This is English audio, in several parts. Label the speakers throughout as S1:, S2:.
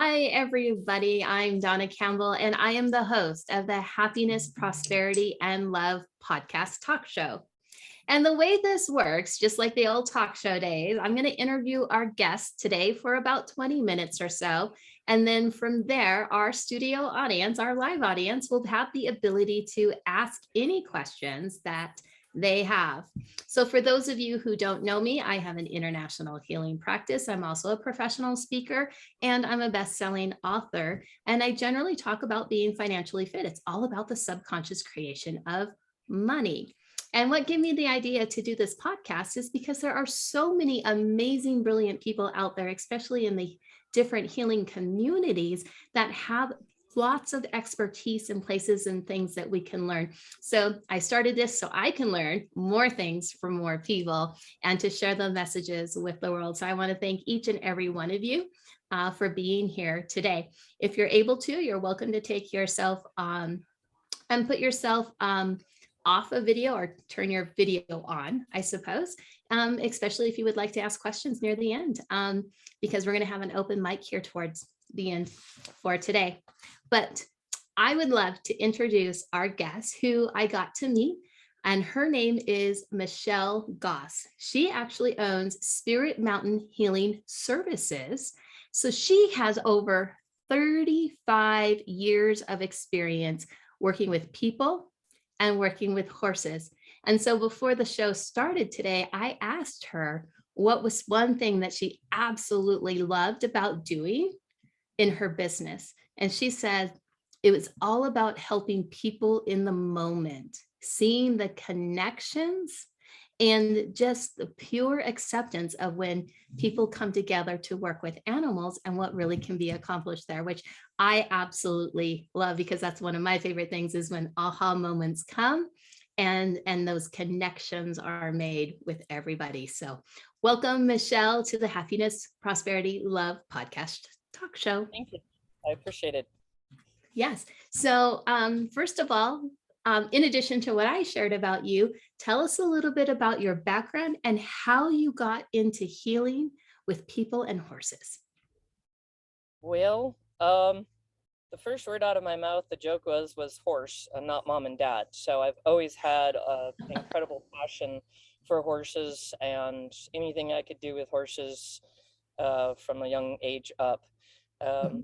S1: Hi, everybody. I'm Donna Campbell, and I am the host of the Happiness, Prosperity, and Love podcast talk show. And the way this works, just like the old talk show days, I'm going to interview our guests today for about 20 minutes or so. And then from there, our studio audience, our live audience, will have the ability to ask any questions that they have. So, for those of you who don't know me, I have an international healing practice. I'm also a professional speaker and I'm a best selling author. And I generally talk about being financially fit. It's all about the subconscious creation of money. And what gave me the idea to do this podcast is because there are so many amazing, brilliant people out there, especially in the different healing communities that have lots of expertise in places and things that we can learn. So I started this so I can learn more things from more people and to share the messages with the world. So I want to thank each and every one of you for being here today. If you're able to, you're welcome to take yourself and put yourself off a video or turn your video on, I suppose, especially if you would like to ask questions near the end, because we're going to have an open mic here towards the end for today. But I would love to introduce our guest who I got to meet, and her name is Michelle Goss. She actually owns Spirit Mountain Healing Services. So she has over 35 years of experience working with people and working with horses. And so before the show started today, I asked her what was one thing that she absolutely loved about doing in her business. And she said it was all about helping people in the moment, seeing the connections and just the pure acceptance of when people come together to work with animals and what really can be accomplished there, which I absolutely love, because that's one of my favorite things is when aha moments come and those connections are made with everybody. So welcome, Michelle, to the Happiness, Prosperity, Love podcast talk show.
S2: Thank you. I appreciate it.
S1: Yes. So first of all, in addition to what I shared about you, tell us a little bit about your background and how you got into healing with people and horses.
S2: Well, the first word out of my mouth, the joke was horse, and not mom and dad. So I've always had an incredible passion for horses and anything I could do with horses from a young age up.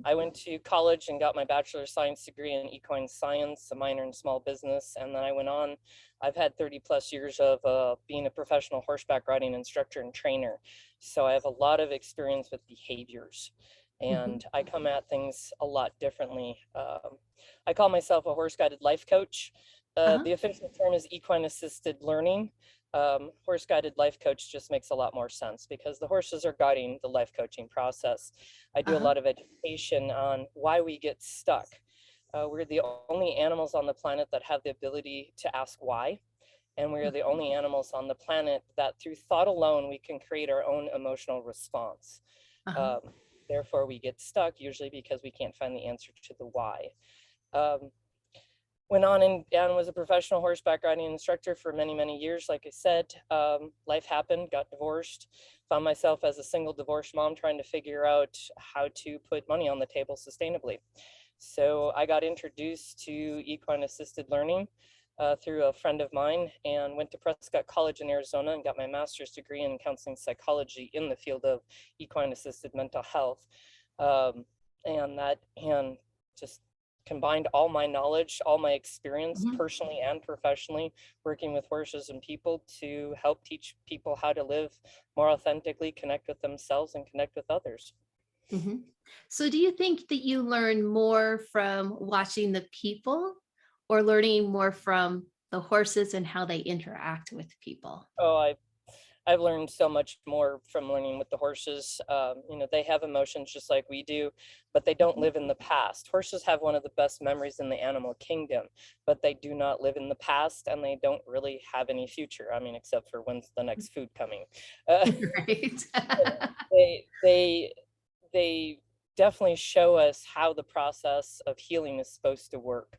S2: I went to college and got my bachelor's science degree in equine science, a minor in small business, and then I went on. I've had 30 plus years of being a professional horseback riding instructor and trainer. So I have a lot of experience with behaviors, and I come at things a lot differently. I call myself a horse-guided life coach. The official term is equine-assisted learning. Horse-guided life coach just makes a lot more sense because the horses are guiding the life coaching process. I do a lot of education on why we get stuck. We're the only animals on the planet that have the ability to ask why. And we are the only animals on the planet that through thought alone, we can create our own emotional response. Therefore, we get stuck usually because we can't find the answer to the why. Went on and was a professional horseback riding instructor for many, many years. Like I said, life happened, got divorced, found myself as a single divorced mom trying to figure out how to put money on the table sustainably. So I got introduced to equine assisted learning through a friend of mine and went to Prescott College in Arizona and got my master's degree in counseling psychology in the field of equine assisted mental health. And just combined all my knowledge, all my experience personally and professionally working with horses and people to help teach people how to live more authentically, connect with themselves and connect with others.
S1: So do you think that you learn more from watching the people or learning more from the horses and how they interact with people?
S2: Oh, I've learned so much more from learning with the horses. They have emotions just like we do, but they don't live in the past. Horses have one of the best memories in the animal kingdom, but they do not live in the past and they don't really have any future. I mean, except for when's the next food coming.
S1: Right.
S2: They definitely show us how the process of healing is supposed to work.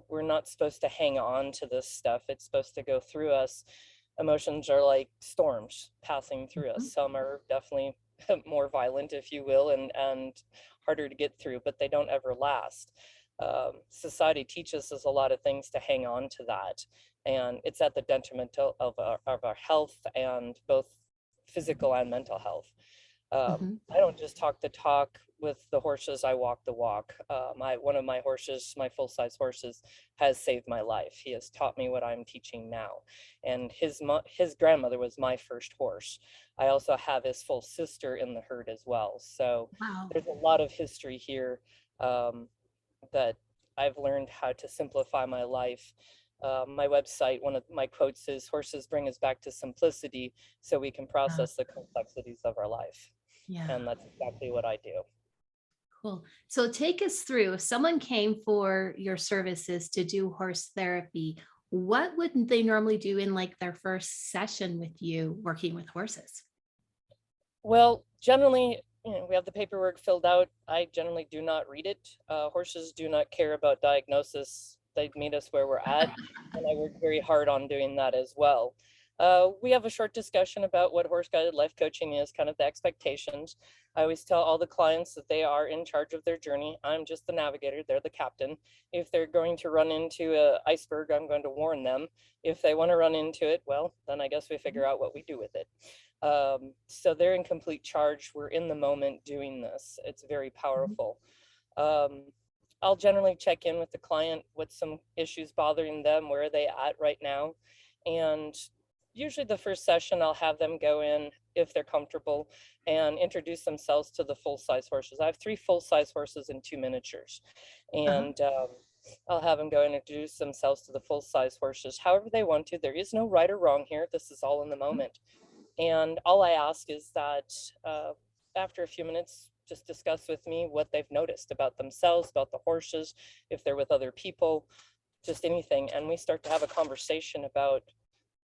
S2: We're not supposed to hang on to this stuff. It's supposed to go through us. emotions are like storms passing through us. Some are definitely more violent, if you will, and harder to get through, but they don't ever last. Society teaches us a lot of things to hang on to that, and it's at the detriment of our health, and both physical and mental health. I don't just talk the talk with the horses, I walk the walk. One of my horses, my full-size horses, has saved my life. He has taught me what I'm teaching now. And his grandmother was my first horse. I also have his full sister in the herd as well. So
S1: Wow.
S2: there's a lot of history here, that I've learned how to simplify my life. My website, one of my quotes is, "Horses bring us back to simplicity so we can process the complexities of our life."
S1: Yeah.
S2: And that's exactly what I do.
S1: Cool. So take us through, if someone came for your services to do horse therapy, what would they normally do in like their first session with you working with horses?
S2: Well, generally, we have the paperwork filled out. I generally do not read it. Horses do not care about diagnosis. They meet us where we're at, and I work very hard on doing that as well. We have a short discussion about what horse-guided life coaching is, kind of the expectations. I always tell all the clients that they are in charge of their journey. I'm just the navigator, they're the captain. If they're going to run into an iceberg, I'm going to warn them. If they want to run into it, well, then I guess we figure out what we do with it. So they're in complete charge. We're in the moment doing this. It's very powerful. I'll generally check in with the client, what's some issues bothering them, where are they at right now. And usually the first session, I'll have them go in, if they're comfortable, and introduce themselves to the full-size horses. I have 3 full-size horses and 2 miniatures. And I'll have them go and introduce themselves to the full-size horses however they want to. There is no right or wrong here. This is all in the moment. And all I ask is that after a few minutes, just discuss with me what they've noticed about themselves, about the horses, if they're with other people, just anything. And we start to have a conversation about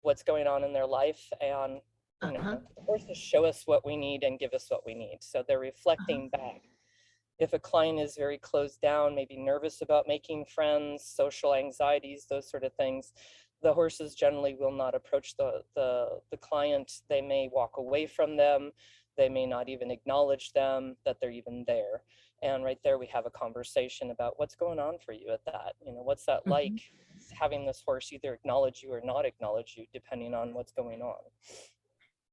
S2: what's going on in their life. And the horses show us what we need and give us what we need. So they're reflecting back. If a client is very closed down, maybe nervous about making friends, social anxieties, those sort of things, the horses generally will not approach the client. They may walk away from them. They may not even acknowledge them, that they're even there. And right there, we have a conversation about what's going on for you at that. What's that like, having this horse either acknowledge you or not acknowledge you, depending on what's going on.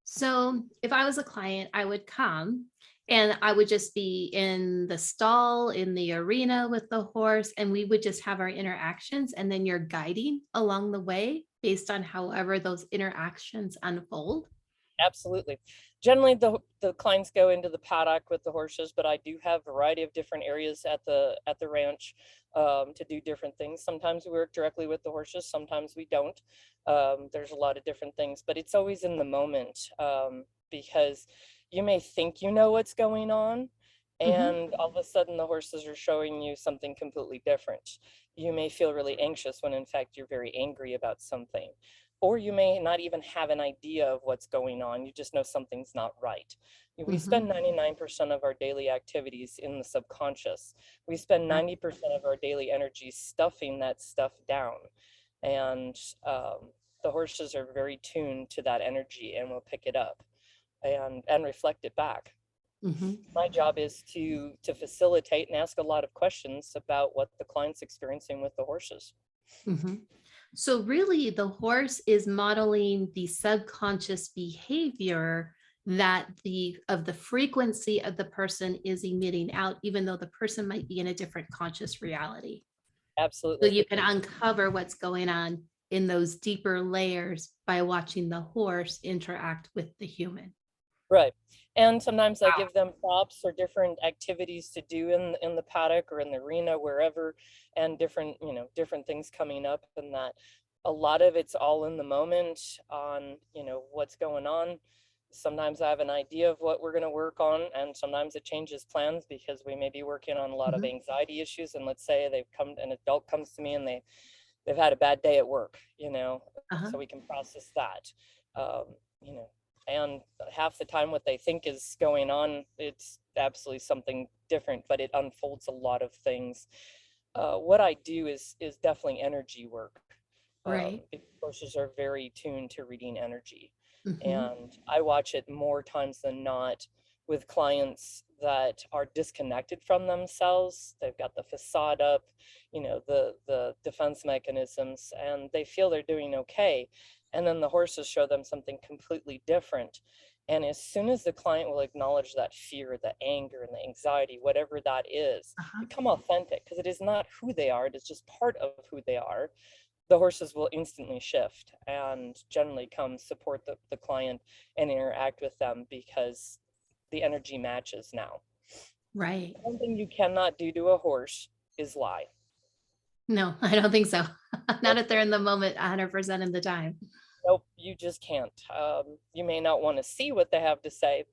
S1: So if I was a client, I would come and I would just be in the stall, in the arena with the horse, and we would just have our interactions. And then you're guiding along the way based on however those interactions unfold.
S2: Absolutely. Generally, the clients go into the paddock with the horses, but I do have a variety of different areas at the ranch to do different things. Sometimes we work directly with the horses, sometimes we don't. There's a lot of different things, but it's always in the moment, because you may think you know what's going on, and all of a sudden the horses are showing you something completely different. You may feel really anxious when in fact you're very angry about something. Or you may not even have an idea of what's going on. You just know something's not right. We spend 99% of our daily activities in the subconscious. We spend 90% of our daily energy stuffing that stuff down. And the horses are very tuned to that energy and will pick it up and reflect it back. My job is to facilitate and ask a lot of questions about what the client's experiencing with the horses.
S1: So really the horse is modeling the subconscious behavior that the frequency of the person is emitting out, even though the person might be in a different conscious reality.
S2: Absolutely.
S1: So you can uncover what's going on in those deeper layers by watching the horse interact with the human.
S2: Right. And sometimes I give them props or different activities to do in the paddock or in the arena, wherever, and different things coming up, and that a lot of it's all in the moment on, what's going on. Sometimes I have an idea of what we're going to work on, and sometimes it changes plans because we may be working on a lot of anxiety issues. And let's say an adult comes to me and they've had a bad day at work, so we can process that, and half the time what they think is going on, it's absolutely something different, but it unfolds a lot of things. What I do is definitely energy work.
S1: Right.
S2: Because horses are very tuned to reading energy.
S1: Mm-hmm.
S2: And I watch it more times than not with clients that are disconnected from themselves. They've got the facade up, the defense mechanisms, and they feel they're doing okay. And then the horses show them something completely different. And as soon as the client will acknowledge that fear, the anger, and the anxiety, whatever that is,
S1: Uh-huh.
S2: become authentic, because it is not who they are, it is just part of who they are. The horses will instantly shift and generally come support the client and interact with them because the energy matches now.
S1: Right.
S2: One thing you cannot do to a horse is lie.
S1: No, I don't think so. Not
S2: Nope,
S1: if they're in the moment 100% of the time.
S2: nope, you just can't. You may not want to see what they have to say,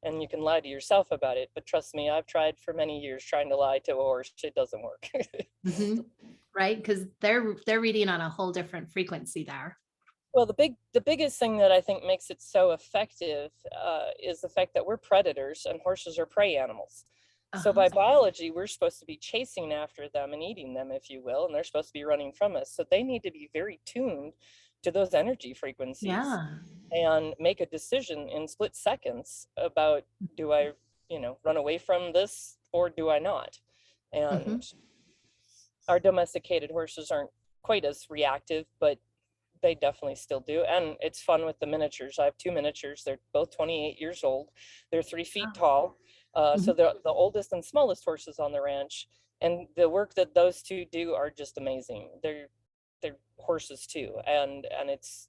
S2: and you can lie to yourself about it. But trust me, I've tried for many years trying to lie to a horse. It doesn't work.
S1: Mhm. Right? Because they're reading on a whole different frequency there.
S2: Well, the biggest thing that I think makes it so effective is the fact that we're predators and horses are prey animals. So
S1: Uh-huh.
S2: by biology, we're supposed to be chasing after them and eating them, if you will, and they're supposed to be running from us. So they need to be very tuned to those energy frequencies
S1: Yeah.
S2: and make a decision in split seconds about, do I, run away from this or do I not? And
S1: Mhm.
S2: our domesticated horses aren't quite as reactive, but they definitely still do. And it's fun with the miniatures. I have two miniatures. They're both 28 years old. They're 3 feet
S1: Oh.
S2: tall. So
S1: Mhm.
S2: they're the oldest and smallest horses on the ranch. And the work that those two do are just amazing. They're horses too. And it's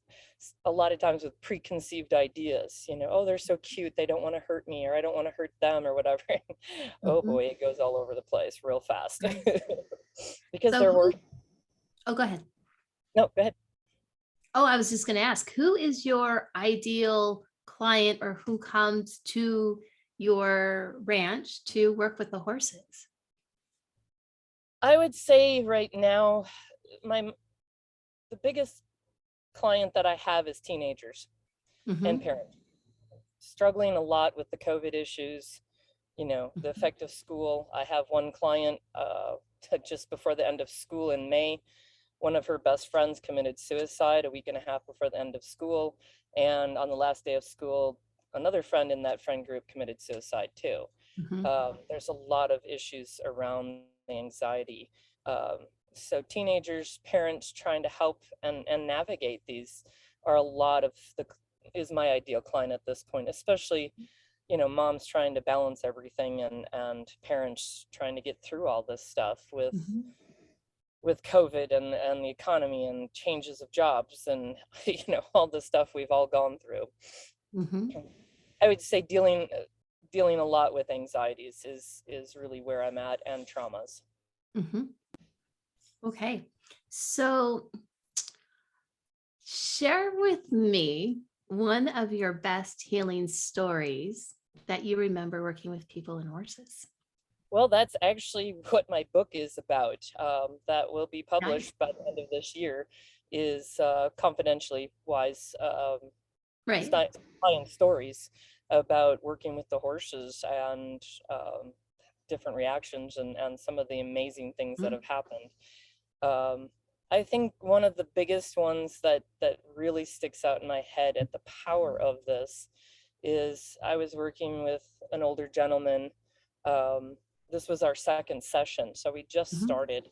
S2: a lot of times with preconceived ideas, oh, they're so cute. They don't want to hurt me, or I don't want to hurt them, or whatever. Oh
S1: Mhm.
S2: boy, it goes all over the place real fast.
S1: Right.
S2: Because
S1: So
S2: they're
S1: who
S2: horse.
S1: Oh, go ahead.
S2: No, go ahead.
S1: Oh, I was just going to ask, who is your ideal client or who comes to your ranch to work with the horses?
S2: I would say right now, my the biggest client that I have is teenagers and
S1: Mhm.
S2: parents struggling a lot with the COVID issues, the
S1: Mhm.
S2: effect of school. I have one client just before the end of school in May. One of her best friends committed suicide a week and a half before the end of school. And on the last day of school, another friend in that friend group committed suicide too.
S1: Mhm.
S2: There's a lot of issues around the anxiety. Um, so teenagers, parents trying to help and navigate these are a lot of the is my ideal client at this point, especially, moms trying to balance everything and parents trying to get through all this stuff
S1: Mhm.
S2: with COVID and the economy and changes of jobs and all the stuff we've all gone through.
S1: Mhm.
S2: I would say dealing a lot with anxieties is really where I'm at, and traumas.
S1: Mhm. Okay. So share with me one of your best healing stories that you remember working with people and horses.
S2: Well, that's actually what my book is about. That will be
S1: Nice.
S2: published by the end of this year. Is confidentially wise
S1: Right.
S2: client stories about working with the horses and different reactions and some of the amazing things that
S1: Mhm.
S2: have happened. Um, I think one of the biggest ones that really sticks out in my head at the power of this is I was working with an older gentleman. Um, this was our second session, so we just
S1: Mhm.
S2: started,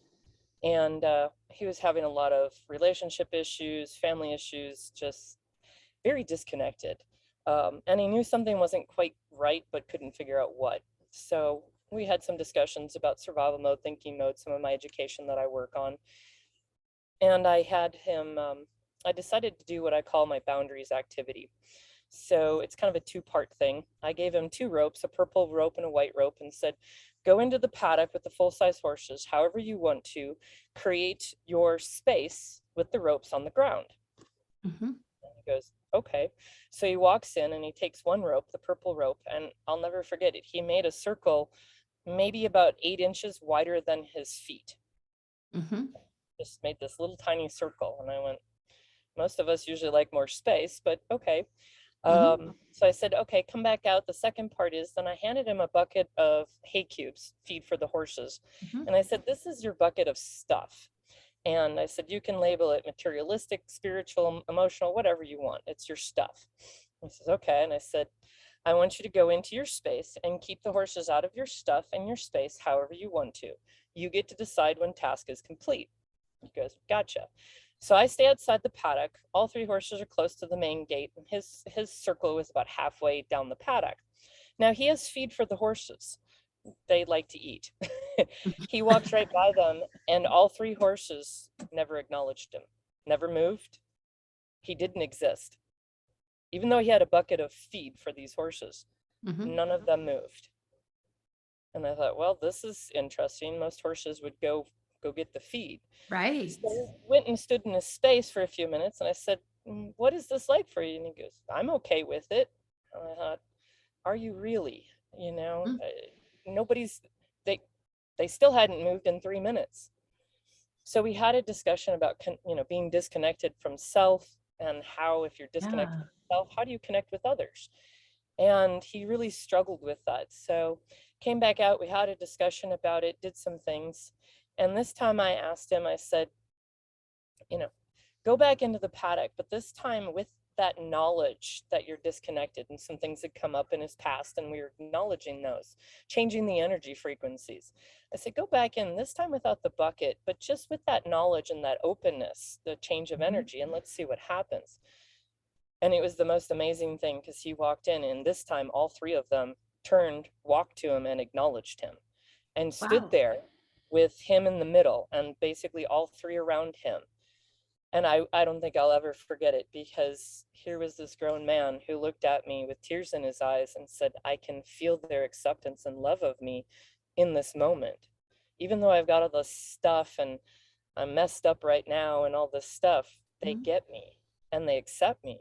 S2: and he was having a lot of relationship issues, family issues, just very disconnected. And he knew something wasn't quite right, but couldn't figure out what. So we had some discussions about survival mode, thinking mode, some of my education that I work on. And I had him, I decided to do what I call my boundaries activity. So it's kind of a two-part thing. I gave him two ropes, a purple rope and a white rope, and said, go into the paddock with the full-size horses, however you want to, create your space with the ropes on the ground.
S1: Mhm.
S2: And he goes, okay. So he walks in and he takes one rope, the purple rope, and I'll never forget it. He made a circle maybe about 8 inches wider than his feet.
S1: Mhm.
S2: Just made this little tiny circle. And I went, most of us usually like more space, but okay.
S1: Mhm.
S2: So I said, okay, come back out. The second part is, then I handed him a bucket of hay cubes, feed for the horses.
S1: Mhm.
S2: And I said, this is your bucket of stuff. And I said, you can label it materialistic, spiritual, emotional, whatever you want. It's your stuff. He says, okay. And I said, I want you to go into your space and keep the horses out of your stuff and your space however you want to. You get to decide when task is complete. He goes, gotcha. So I stay outside the paddock. All 3 horses are close to the main gate, and his circle was about halfway down the paddock. Now he has feed for the horses. They like to eat. He walks right by them, and all 3 horses never acknowledged him, never moved. He didn't exist. Even though he had a bucket of feed for these horses, none of them moved. And I thought, well, this is interesting. Most horses would go get the feed.
S1: Right.
S2: So I went and stood in his space for a few minutes, and I said, what is this like for you? And he goes, I'm okay with it. And I thought, are you really? You know, nobody's, they still hadn't moved in 3 minutes. So we had a discussion about, being disconnected from self, and how, if you're disconnected from self, how do you connect with others? And he really struggled with that. So came back out, we had a discussion about it, did some things. And this time I asked him, I said, go back into the paddock, but this time with that knowledge that you're disconnected, and some things had come up in his past, and we were acknowledging those, changing the energy frequencies. I said, go back in, this time without the bucket, but just with that knowledge and that openness, the change of energy, and let's see what happens. And it was the most amazing thing, because he walked in, and this time all 3 of them turned, walked to him, and acknowledged him, and stood there with him in the middle, and basically all 3 around him. And I don't think I'll ever forget it, because here was this grown man who looked at me with tears in his eyes and said, I can feel their acceptance and love of me in this moment. Even though I've got all this stuff and I'm messed up right now and all this stuff, they get me and they accept me.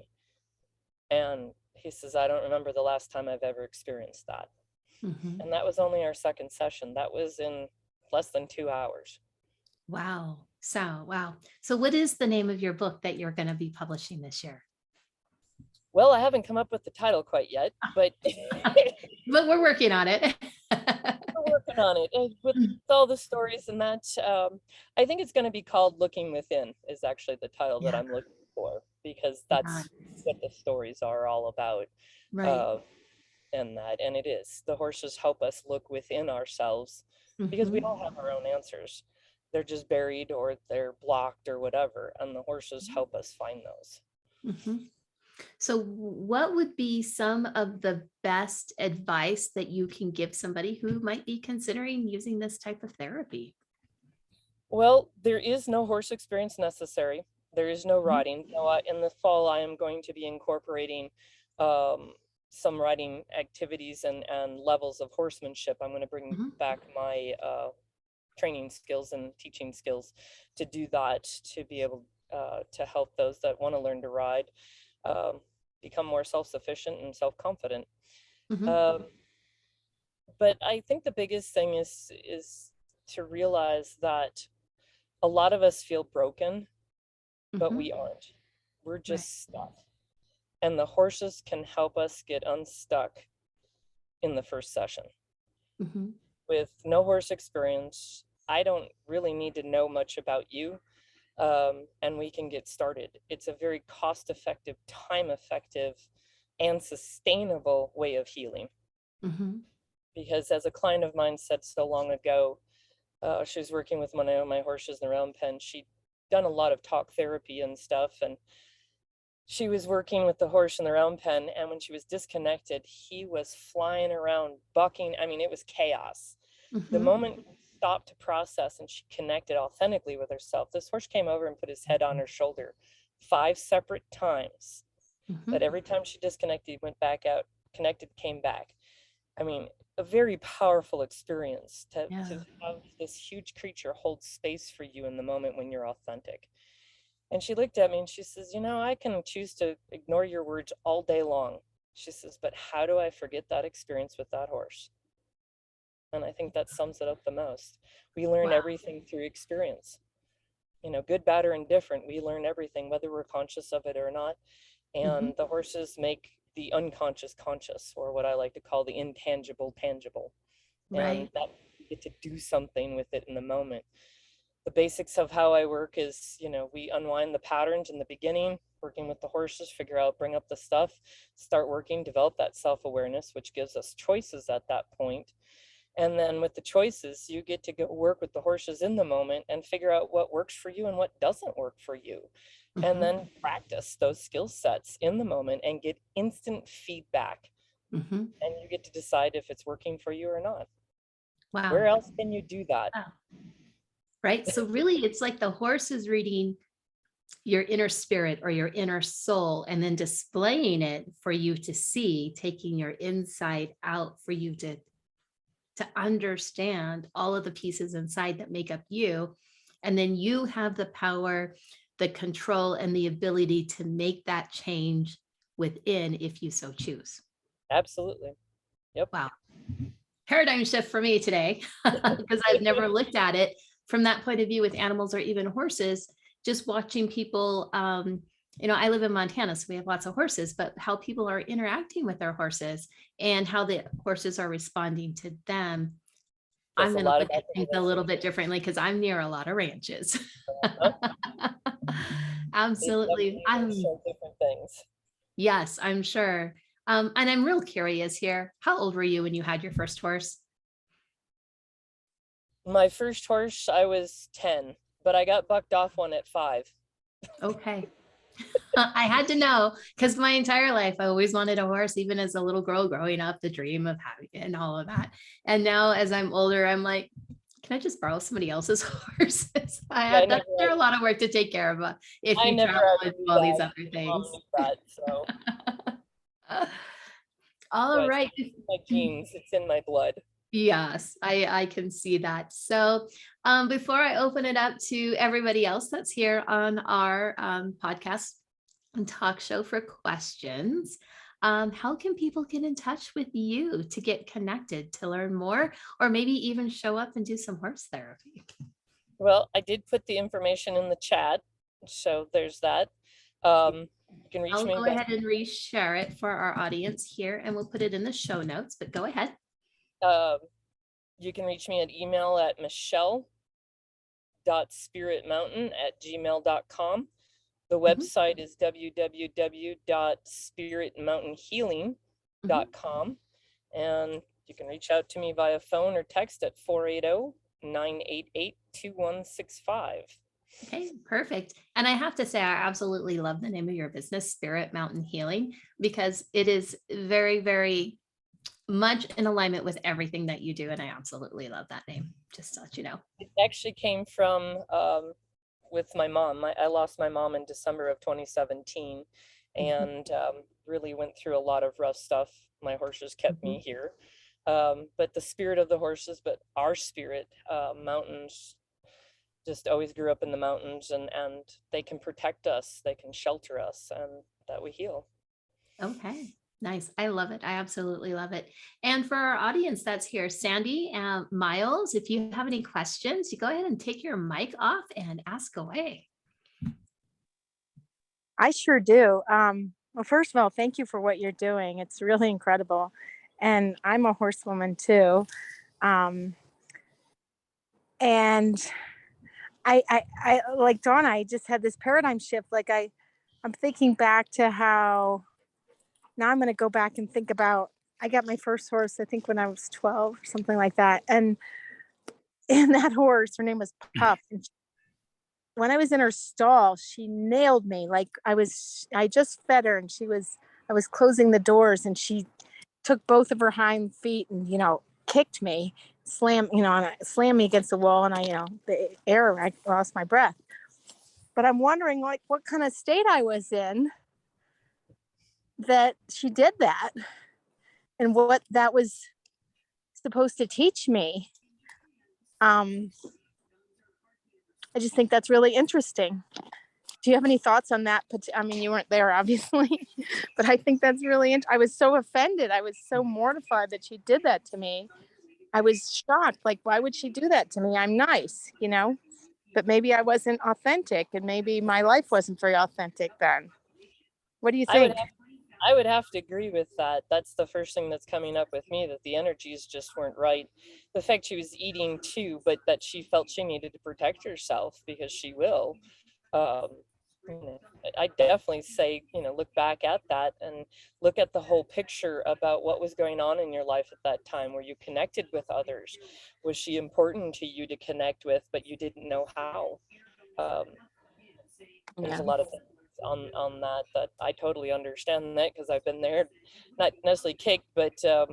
S2: And he says, I don't remember the last time I've ever experienced that. And that was only our 2nd session. That was in less than 2 hours.
S1: Wow. So what is the name of your book that you're going to be publishing this year?
S2: Well, I haven't come up with the title quite yet, but
S1: but we're working on it.
S2: We're working on it. And with all the stories and that, I think it's going to be called Looking Within is actually the title that I'm looking for, because that's what the stories are all about.
S1: Right.
S2: And it is. The horses help us look within ourselves, because we all have our own answers. They're just buried, or they're blocked, or whatever, and the horses help us find those.
S1: So what would be some of the best advice that you can give somebody who might be considering using this type of therapy?
S2: Well, there is no horse experience necessary. There is no riding. In the fall, I am going to be incorporating some riding activities and levels of horsemanship. I'm going to bring back my training skills and teaching skills to do that, to be able to help those that want to learn to ride become more self-sufficient and self-confident. But I think the biggest thing is to realize that a lot of us feel broken, but we aren't. We're just stuck. And the horses can help us get unstuck in the first session. With no horse experience, I don't really need to know much about you, and we can get started. It's a very cost-effective, time-effective, and sustainable way of healing. Because as a client of mine said so long ago, she was working with one of my horses in the round pen. She'd done a lot of talk therapy and stuff, and she was working with the horse in the round pen, and when she was disconnected, he was flying around, bucking. I mean, it was chaos. The moment she stopped to process and she connected authentically with herself, this horse came over and put his head on her shoulder 5 separate times. But every time she disconnected, he went back out, connected, came back. I mean, a very powerful experience to have this huge creature hold space for you in the moment when you're authentic. And she looked at me and she says, I can choose to ignore your words all day long. She says, but how do I forget that experience with that horse? And I think that sums it up the most. We learn everything through experience. Good, bad, or indifferent, we learn everything, whether we're conscious of it or not. And the horses make the unconscious conscious, or what I like to call the intangible tangible. And that you get to do something with it in the moment. the basics of how I work is, we unwind the patterns in the beginning, working with the horses, figure out, bring up the stuff, start working, develop that self-awareness, which gives us choices at that point. And then with the choices, you get to go work with the horses in the moment and figure out what works for you and what doesn't work for you. And then practice those skill sets in the moment and get instant feedback. And you get to decide if it's working for you or not.
S1: Wow.
S2: Where else can you do that?
S1: Wow. Right. So really, it's like the horse is reading your inner spirit or your inner soul and then displaying it for you to see, taking your inside out for you to understand all of the pieces inside that make up you. And then you have the power, the control, and the ability to make that change within if you so choose.
S2: Absolutely. Yep.
S1: Wow. Paradigm shift for me today, because I've never looked at it from that point of view with animals or even horses. Just watching people, I live in Montana, so we have lots of horses, but how people are interacting with their horses and how the horses are responding to them. I'm going to look at things a little bit differently because I'm near a lot of ranches. Absolutely.
S2: Different things.
S1: Yes, I'm sure. And I'm real curious here. How old were you when you had your first horse?
S2: My first horse, I was 10, but I got bucked off one at 5.
S1: Okay. I had to know because my entire life I always wanted a horse, even as a little girl growing up, the dream of having it and all of that. And now as I'm older, I'm like, can I just borrow somebody else's horses? There's a lot of work to take care of if you travel and do all these other things. All right.
S2: My genes, it's in my blood.
S1: Yes, I can see that. So before I open it up to everybody else that's here on our podcast and talk show for questions, how can people get in touch with you to get connected, to learn more, or maybe even show up and do some horse therapy?
S2: Well, I did put the information in the chat, so there's that. You can reach me.
S1: I'll go ahead and reshare it for our audience here, and we'll put it in the show notes, but go ahead.
S2: You can reach me at email at michelle.spiritmountain@gmail.com. The website is www.spiritmountainhealing.com. And you can reach out to me via phone or text at 480-988-2165.
S1: Okay, perfect. And I have to say, I absolutely love the name of your business, Spirit Mountain Healing, because it is very, very much in alignment with everything that you do. And I absolutely love that name, just to let you know.
S2: It actually came from with my mom. I lost my mom in December of 2017 and really went through a lot of rough stuff. My horses kept me here. But the spirit of the horses, but our spirit, mountains, just always grew up in the mountains, and they can protect us, they can shelter us, and that we heal.
S1: Okay. Nice. I love it. I absolutely love it. And for our audience that's here, Sandy and Miles, if you have any questions, you go ahead and take your mic off and ask away.
S3: I sure do. Well, first of all, thank you for what you're doing. It's really incredible. And I'm a horsewoman too. And I like Donna, I just had this paradigm shift. Like I'm thinking back to how, now I'm going to go back and think about, I got my first horse, I think when I was 12 or something like that. And that horse, her name was Puff. And when I was in her stall, she nailed me. Like I just fed her and I was closing the doors and she took both of her hind feet and, kicked me, slammed me against the wall. And I lost my breath. But I'm wondering like what kind of state I was in that she did that and what that was supposed to teach me. I just think that's really interesting. Do you have any thoughts on that? I mean, you weren't there obviously, but I think that's really I was so offended. I was so mortified that she did that to me. I was shocked. Like, why would she do that to me? I'm nice, but maybe I wasn't authentic and maybe my life wasn't very authentic then. What do you think?
S2: I would have to agree with that. That's the first thing that's coming up with me, that the energies just weren't right. The fact she was eating too, but that she felt she needed to protect herself, because she will. Um, I definitely say, look back at that and look at the whole picture about what was going on in your life at that time. Were you connected with others? Was she important to you to connect with, but you didn't know how? Um, there's a lot of things on that I totally understand that, because I've been there, not necessarily kicked, but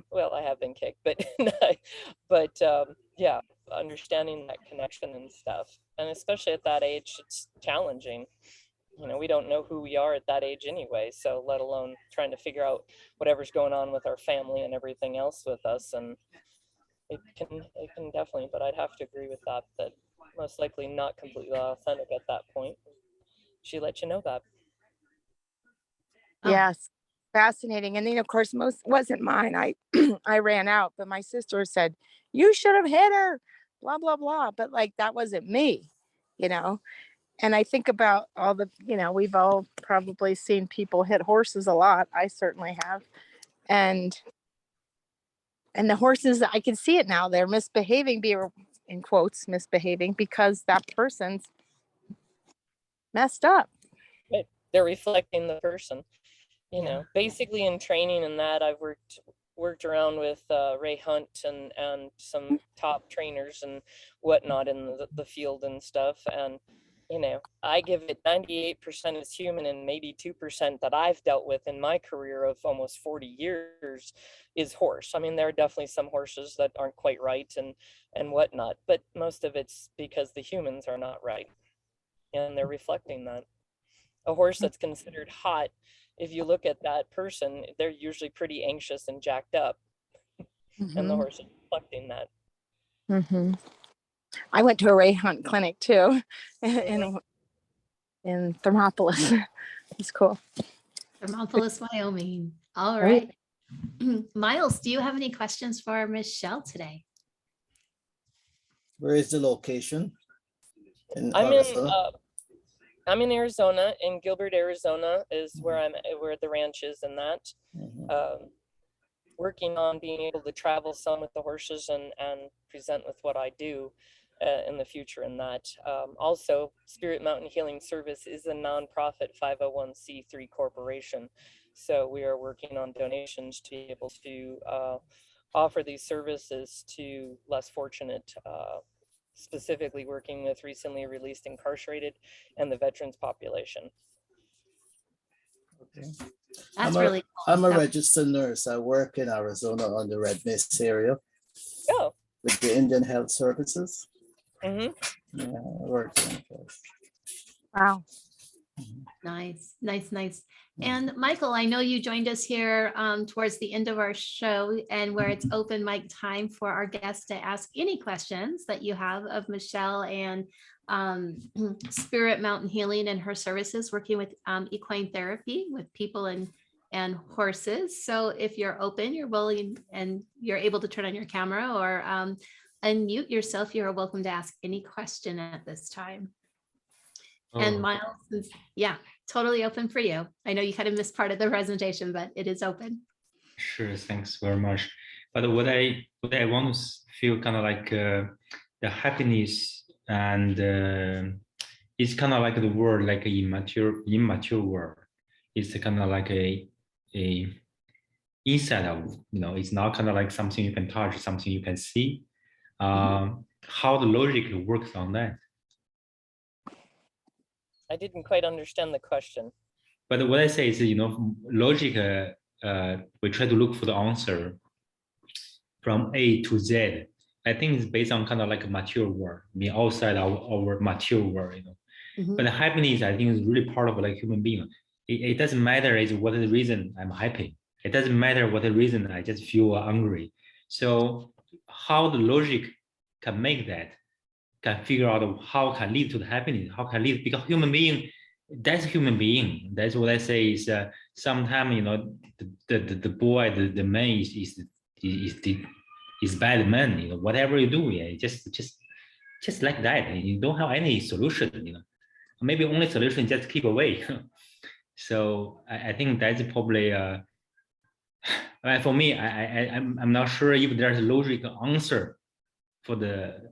S2: well, I have been kicked, but yeah, understanding that connection and stuff, and especially at that age, it's challenging. We don't know who we are at that age anyway, so let alone trying to figure out whatever's going on with our family and everything else with us. And it can definitely, but I'd have to agree with that most likely not completely authentic at that point. She let you know that.
S1: Oh.
S3: Yes, fascinating. And then of course most wasn't mine. I I ran out, but my sister said, you should have hit her, blah blah blah. But like that wasn't me, you know. And I think about all the, we've all probably seen people hit horses a lot. I certainly have. And the horses, I can see it now. They're misbehaving, in quotes, misbehaving, because that person's messed up.
S2: Right. They're reflecting the person. Basically in training and that, I've worked around with Ray Hunt and some top trainers and whatnot in the field and stuff. And I give it 98% is human, and maybe 2% that I've dealt with in my career of almost 40 years is horse. I mean, there are definitely some horses that aren't quite right and whatnot, but most of it's because the humans are not right, and they're reflecting that. A horse that's considered hot, if you look at that person, they're usually pretty anxious and jacked up, and the horse is reflecting that.
S3: I went to a Ray Hunt clinic too, in Thermopolis. It's cool.
S1: Thermopolis, Wyoming. All right. Miles, do you have any questions for Michelle today?
S4: Where is the location?
S2: I'm in Arizona, in Gilbert, Arizona is where the ranch is, and that. Working on being able to travel some with the horses and present with what I do in the future in that. Also, Spirit Mountain Healing Service is a nonprofit 501c3 corporation. So we are working on donations to be able to offer these services to less fortunate, specifically working with recently released incarcerated and the veterans population.
S4: Okay.
S1: That's really cool.
S4: I'm a registered nurse. I work in Arizona on the Red Mist area.
S2: Oh.
S4: With the Indian Health Services.
S2: Mm-hmm.
S4: Yeah, I work in place.
S3: Wow.
S1: Nice. And Michael, I know you joined us here towards the end of our show, and where it's open mic time for our guests to ask any questions that you have of Michelle and Spirit Mountain Healing and her services, working with equine therapy with people and horses. So if you're open, you're willing, and you're able to turn on your camera or unmute yourself, you're welcome to ask any question at this time. And Miles, yeah, totally open for you. I know you kind of missed part of the presentation, but it is open.
S5: Sure, thanks very much. But what I want to feel kind of like the happiness, and it's kind of like the world, like an immature world. It's kind of like a inside of, it's not kind of like something you can touch, something you can see. How the logic works on that.
S2: I didn't quite understand the question.
S5: But what I say is, logic, we try to look for the answer from A to Z. I think it's based on kind of like a mature world, outside our mature world, But the happiness, I think, is really part of like human being. It doesn't matter is what is the reason I'm happy. It doesn't matter what the reason I just feel hungry. So how the logic can make that, can figure out how can lead to the happiness, how can lead, because human being, that's human being. That's what I say is sometimes, the boy, the man is bad man, whatever you do, just like that. You don't have any solution, maybe only solution just keep away. So I think that's probably for me. I'm not sure if there's a logical answer for that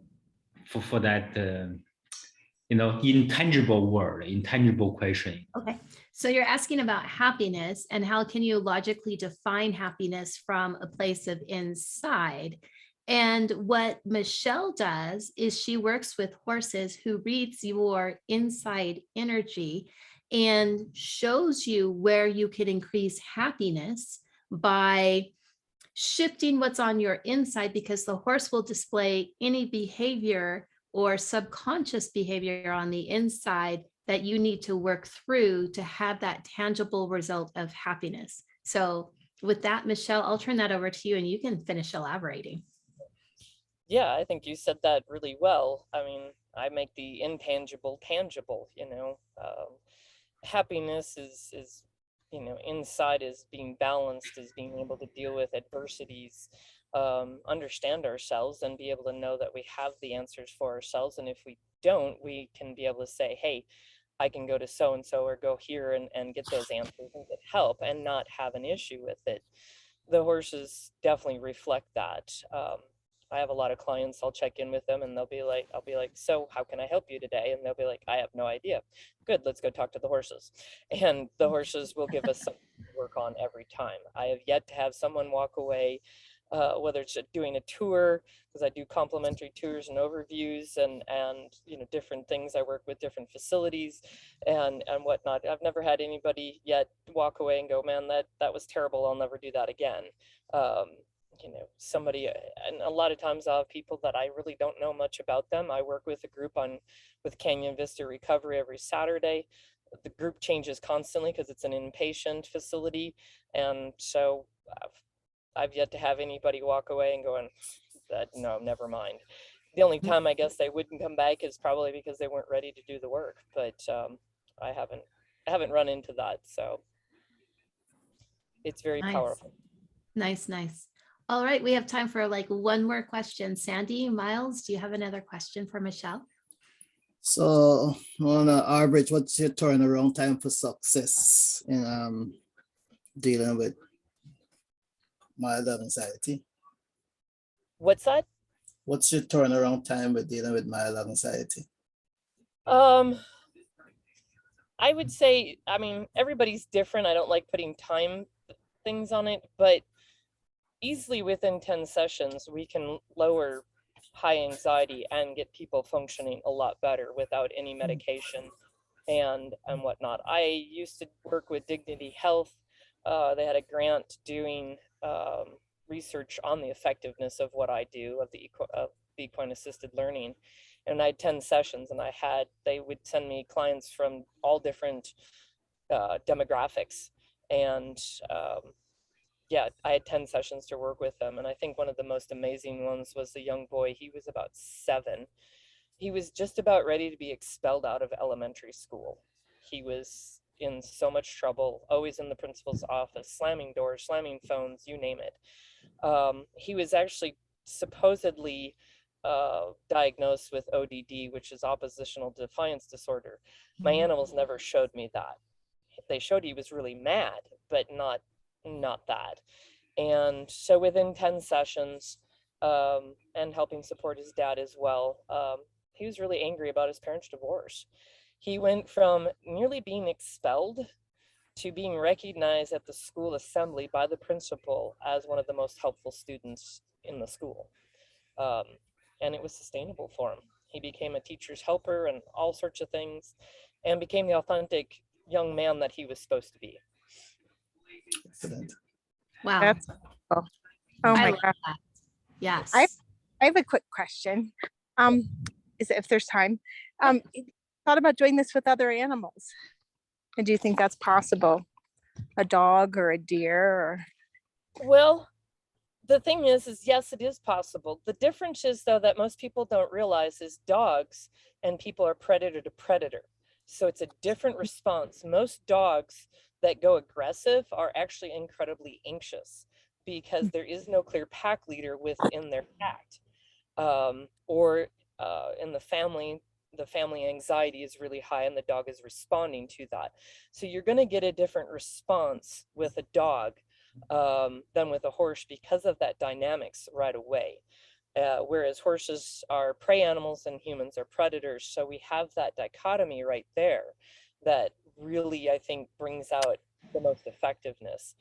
S5: intangible word, intangible question.
S1: Okay. So you're asking about happiness and how can you logically define happiness from a place of inside? And what Michelle does is she works with horses who reads your inside energy and shows you where you can increase happiness by shifting what's on your inside, because the horse will display any behavior or subconscious behavior on the inside that you need to work through to have that tangible result of happiness. So with that, Michelle, I'll turn that over to you and you can finish elaborating.
S2: Yeah, I think you said that really well. I mean, I make the intangible tangible, happiness is inside, is being balanced, is being able to deal with adversities, understand ourselves and be able to know that we have the answers for ourselves. And if we don't, we can be able to say, hey, I can go to so-and-so or go here and get those answers and get help and not have an issue with it. The horses definitely reflect that. I have a lot of clients, I'll check in with them and I'll be like, so how can I help you today? And they'll be like, I have no idea. Good, let's go talk to the horses. And the horses will give us something to work on every time. I have yet to have someone walk away, whether it's doing a tour, because I do complimentary tours and overviews and different things. I work with different facilities and whatnot. I've never had anybody yet walk away and go, man, that was terrible, I'll never do that again. Somebody, and a lot of times I'll have people that I really don't know much about them. I work with a group with Canyon Vista Recovery every Saturday. The group changes constantly because it's an inpatient facility, and so I've yet to have anybody walk away and going, that no, never mind. The only time I guess they wouldn't come back is probably because they weren't ready to do the work, but I haven't run into that, so it's very powerful.
S1: Nice. All right, we have time for like one more question. Sandy, Miles, do you have another question for Michelle?
S4: So on average, what's your turnaround time for success in dealing with mild anxiety?
S2: What's that?
S4: What's your turnaround time with dealing with mild anxiety?
S2: I would say, I mean, everybody's different. I don't like putting time things on it, but easily within 10 sessions, we can lower high anxiety and get people functioning a lot better without any medication and whatnot. I used to work with Dignity Health. They had a grant doing research on the effectiveness of what I do, of the equine-assisted learning. And I had 10 sessions, and they would send me clients from all different demographics. And yeah, I had 10 sessions to work with them. And I think one of the most amazing ones was the young boy. He was about 7. He was just about ready to be expelled out of elementary school. He was in so much trouble, always in the principal's office, slamming doors, slamming phones, you name it. He was actually supposedly diagnosed with ODD, which is oppositional defiance disorder. My animals never showed me that. They showed he was really mad, but not that. And so within 10 sessions, and helping support his dad as well, he was really angry about his parents' divorce. He went from nearly being expelled to being recognized at the school assembly by the principal as one of the most helpful students in the school. And it was sustainable for him. He became a teacher's helper and all sorts of things, and became the authentic young man that he was supposed to be.
S4: Excellent.
S1: Wow.
S3: That's cool. Oh my God.
S1: Yes.
S3: I have a quick question. If there's time, thought about doing this with other animals. And do you think that's possible? A dog or a deer or?
S2: Well, the thing is yes, it is possible. The difference is, though, that most people don't realize is dogs and people are predator to predator. So it's a different response. Most dogs that go aggressive are actually incredibly anxious because there is no clear pack leader within their pack, or in the family. the family anxiety is really high and the dog is responding to that. So you're going to get a different response with a dog than with a horse because of that dynamics right away. Whereas horses are prey animals and humans are predators. So we have that dichotomy right there that really, I think, brings out the most effectiveness.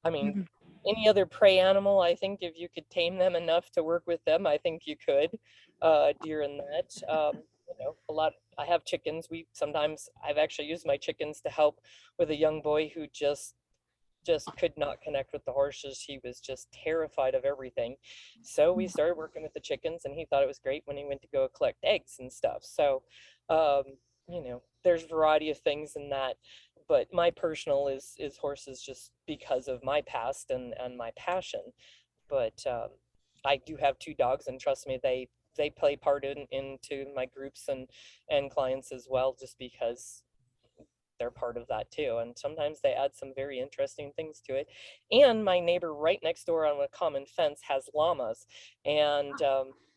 S2: I mean, any other prey animal, I think if you could tame them enough to work with them, I think you could. Deer and that. You know, I have chickens. I've actually used my chickens to help with a young boy who just could not connect with the horses. He was just terrified of everything. So we started working with the chickens, and he thought it was great when he went to go collect eggs and stuff. So, you know, there's a variety of things in that. But my personal is horses, just because of my past and my passion. But I do have 2 dogs, and trust me, they play part into my groups and clients as well, just because they're part of that too. And sometimes they add some very interesting things to it. And my neighbor right next door on a common fence has llamas, and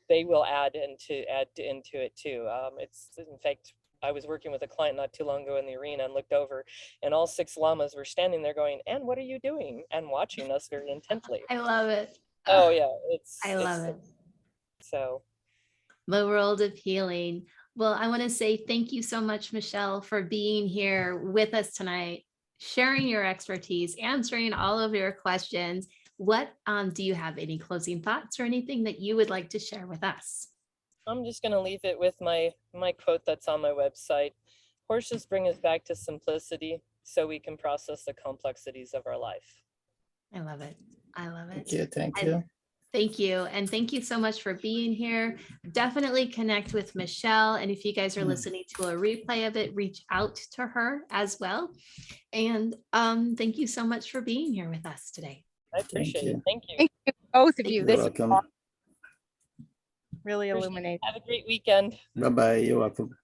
S2: they will add into it too. It's, in fact, I was working with a client not too long ago in the arena and looked over, and all 6 llamas were standing there going, "And what are you doing?" and watching us very intently.
S1: I love it.
S2: Oh yeah,
S1: I love it.
S2: So
S1: The world of healing. Well, I want to say thank you so much, Michelle, for being here with us tonight, sharing your expertise, answering all of your questions. What do you have any closing thoughts or anything that you would like to share with us?
S2: I'm just going to leave it with my quote that's on my website. Horses bring us back to simplicity so we can process the complexities of our life.
S1: I love it. I love it.
S4: Thank you. Thank you.
S1: Thank you. And thank you so much for being here. Definitely connect with Michelle. And if you guys are listening to a replay of it, reach out to her as well. And thank you so much for being here with us today.
S2: I appreciate it. Thank you.
S3: Thank you, both of you.
S4: You're
S3: This
S4: welcome.
S3: is really illuminating.
S2: Have a great weekend.
S4: Bye-bye. You're welcome.